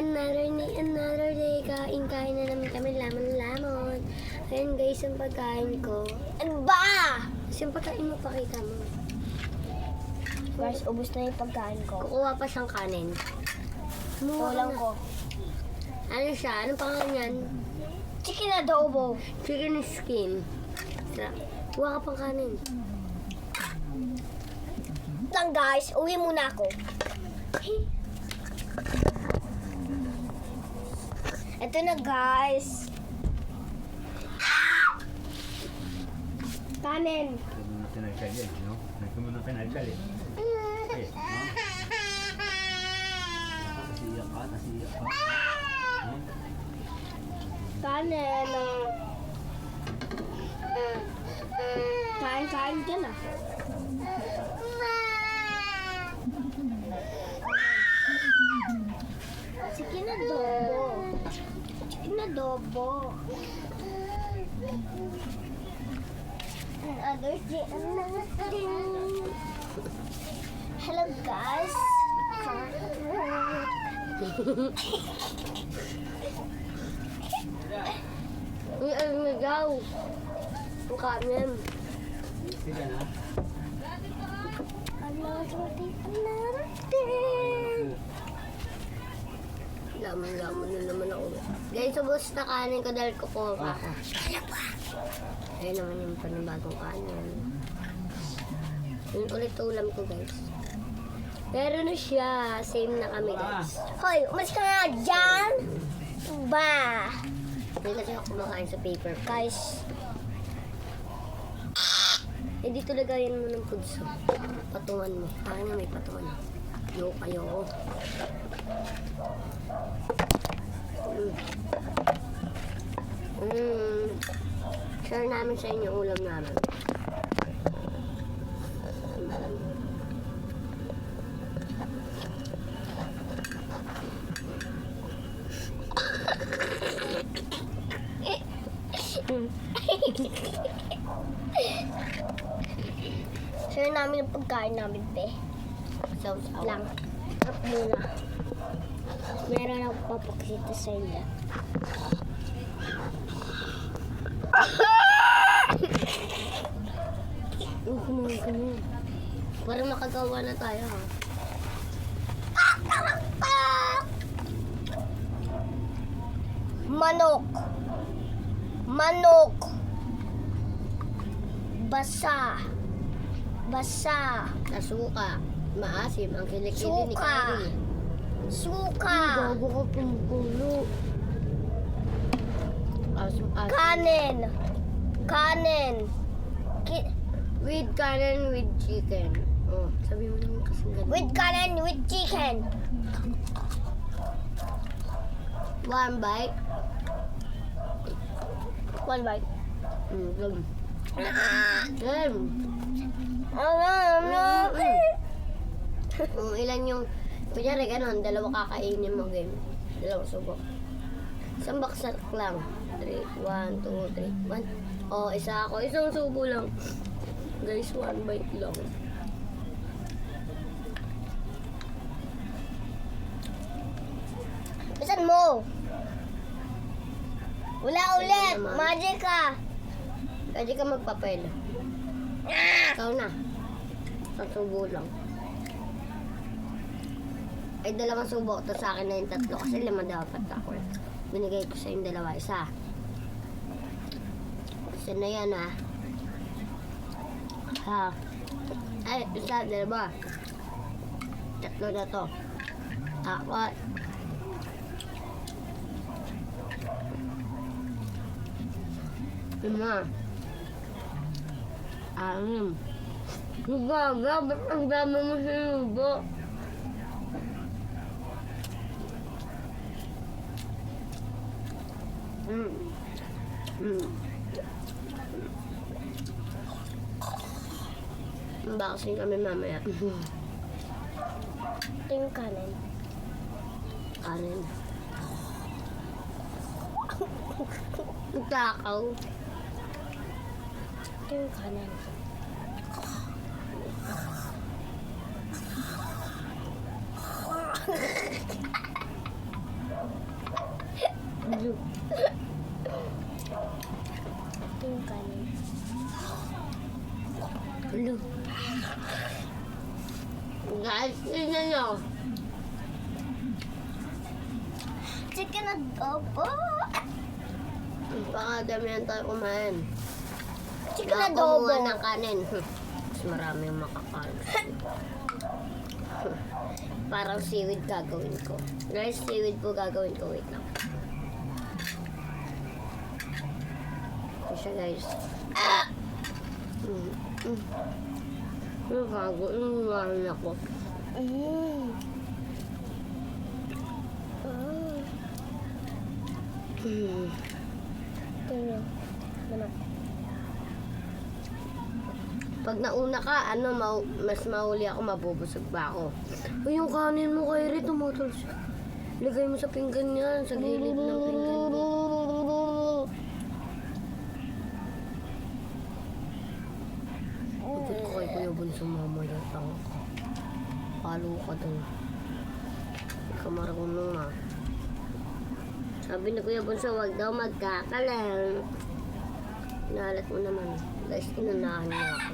another day. Kain na naman kami lamon. Ayan guys, yung pagkain ko. Ano ba? Yung pagkain mo, pakita mo. Guys, ubos na yung pagkain ko. Kukuha pa siyang kanin. Tulang ko. Ano siya? Anong pangalan yan? Chicken adobo. Chicken skin. Kuha ka pang kanin. Lang guys, uwi muna ako. Ito na guys. Kanin. Kanin. Kain dyan ah. Chicken adobo. Chicken adobo. Hello guys. Uy, ay nagaw. Ang kanin. Laman na naman ako. Guys, subos na kanin ko dahil kukuha pa ako. Ayun naman yung panibagong kanin. Yun ulit ulam ko guys. Pero na siya. Same na kami guys. Hoy, umalis ka nga dyan. Ba? Hindi kasi ako kumakain sa paper. Guys, Eh dito lagayan mo ng pudso. Patungan mo. Parang na may patungan. Yo kayo. Share namin sa inyo ulam namin. share namin ang pagkain namin, pe. Sausaw. Lang. Up muna. Meron ako papakita sa inyo. Kumain ka na. Para makagawa na tayo ha. Manok. Manok. Basa. Basa. Nasuka. Maasim. Ang kilikili ni Suka. Kari. Suka. Gago ka pumupulo. Asim. Kanin. Kanin. With kanin, with chicken. Oh, sabi mo naman kasing ganun. With kanin, with chicken. One bite. One bite. Good. Ilan yung, kunyari ganun, dalawa kakainin mo game. Dalawang subok. Isang baksak lang. 3, 1, 2, 3, 1. Oh, isa ako. Isang subo lang. Guys, one bite lang. Bisan mo. Wala ulit. naman. Magic ka. Pwede ka magpapel. Ikaw na. Isang subo lang. Ay, dalawang subo. Ito sa akin na yung tatlo. Kasi lima dapat ako. Binigay ko sa yung dalawa. Isa. Isa na yan ha. Ha. Ay, isa, dalawa. Tatlo na to. Apat. Lima. Anim. Gaga, ba't ang dami mo sinubo? Unboxing kami mamaya. Ito yung kanin. Kanin. Takaw. Ito yung kanin. Ito yung kanin. Hello. Guys, tingnan nyo. Chicken adobo. Baka damihan tayo kumain. Chicken Baka adobo. kumuha ng kanin. Mas marami yung makakain. Parang seaweed gagawin ko. Guys, seaweed po gagawin ko. Wait lang. Ito siya, guys. Ano bago? Ano ako? Mm. Ito yun. Naman. Pag nauna ka, mas mahuli ako, mabubusog ba ako? Uy, yung kanin mo kay Rit, tumutol siya. Lagay mo sa pinggan niyan, sa gilid ng pinggan mo. Ikot ko kay Kuya Bunso mamaya, tanga ka. Palo ka dun. Hindi ka marunong ah. Sabi ni Kuya Bunso, wag daw magkakalang. Nalat mo naman. Guys, inunahan niya ako.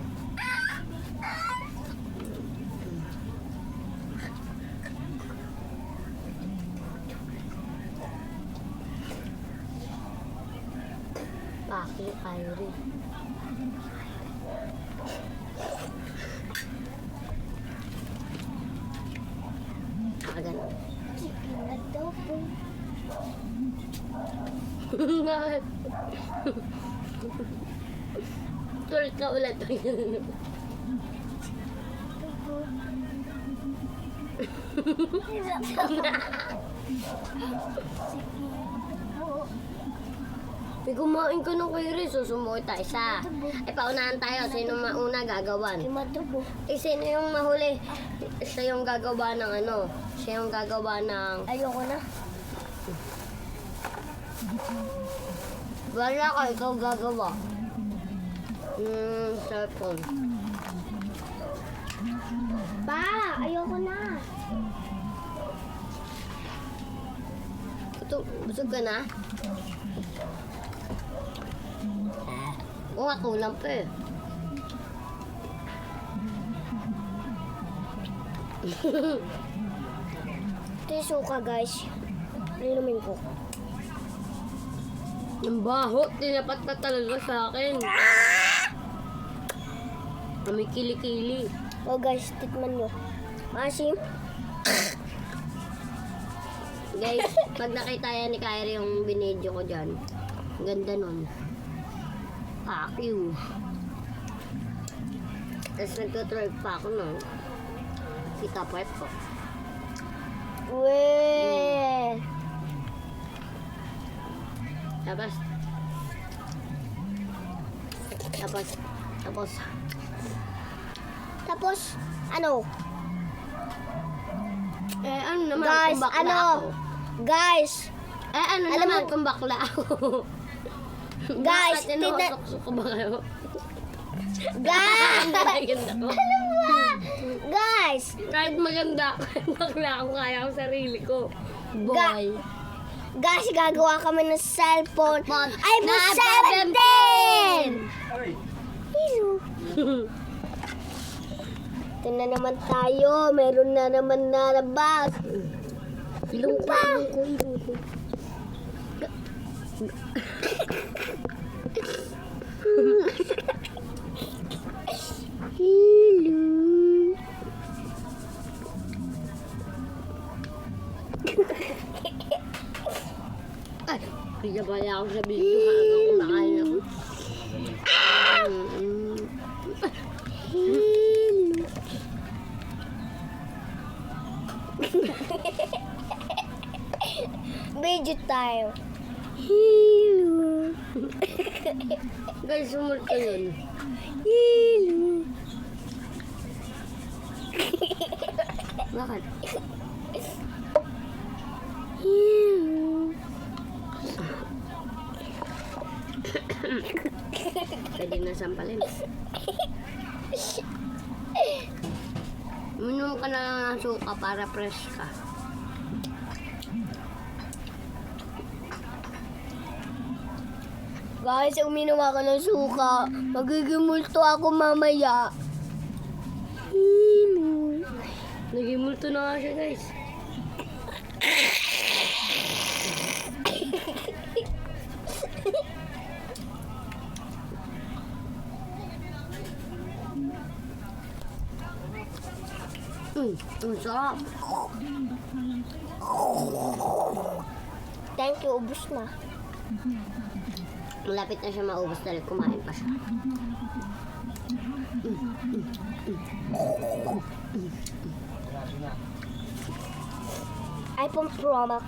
Paki, Kyrie. Kagan. Chicken adobo. Tuloy ka ulit. May kumain ka ng kay Riz, susumuot tayo isa. Ay, paunahan tayo. Sino mauna gagawan? Chicken adobo. Eh, sino yung mahuli? Siya yung gagawa ng ano? Siya yung gagawa ng... Ayoko na. Wala ka, ikaw gagawa. Cellphone. Pa, ayoko na. Ito, busog ka na? Oo nga, kulang pa eh. Ito yung suka, guys. Inumin ko. Ang baho, tinapat na talaga sa akin. May kili-kili. Oh, guys, tikman nyo. Maasim. Guys, pag nakita yan ni Kyrie yung binidyo ko dyan, ganda nun. Fuck you. Tapos nagtutrolk pa ako nun. Kita part ko. Weh. Tapos, ano? Eh, ano naman Guys, kung bakla ano? ako? Guys, Eh, ano Alam naman mo- kung bakla ako? Guys, Bakit inuusok ko ba kayo? guys, Maganda ko. guys, Kahit maganda ako, bakla ako, kaya ako sarili ko. Boy. guys, gagawa kami ng cellphone. iPhone Na 17! Hello. Ito na naman tayo. Meron na naman nalabas. Ilong ko, ilong ko. Hello. Ay, kaya pala ako sa video hanggang kumakain ako. Video tayo. Hello. Guys, sumul ka yun. Hello. Bakit? Hello. Pwede na sampalin. Minom ka na ng suka para fresh ka. Guys, uminom ako ng suka. Magiging multo ako mamaya. Naging multo na nga siya, guys. Ang sarap. Thank you, ubus na. Malapit na siya maubos dahil kumain pa siya. iPhone Pro Max.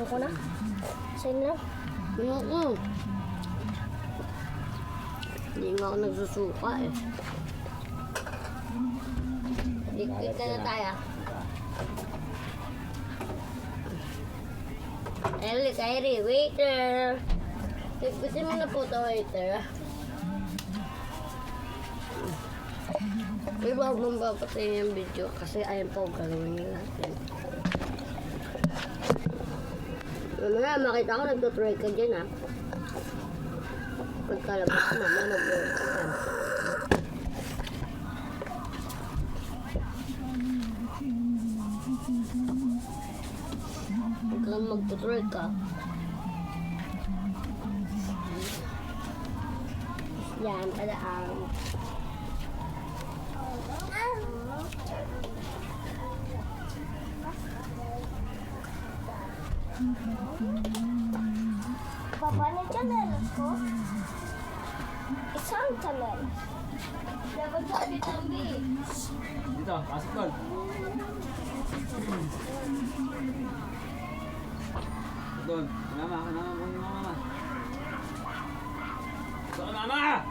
Ako na? Sa'yo na? Hindi nga ako nagsusuka eh. Liquid na tayo. Kyrie, waiter! Tigpisin mo na po ito, waiter. May bago mong papatayin yung video kasi ayun po gagawin nyo natin. Mamaya makita ko nagtutry ka dyan ha. Pagkalabas mo, mag-work ka dyan. Pagka magtutry ka. Yan, padaan. Papa, na channel ko? Isang channel. Dapat sabi tambi. Dito, pasok doon. Doon, mama. Doon, mama!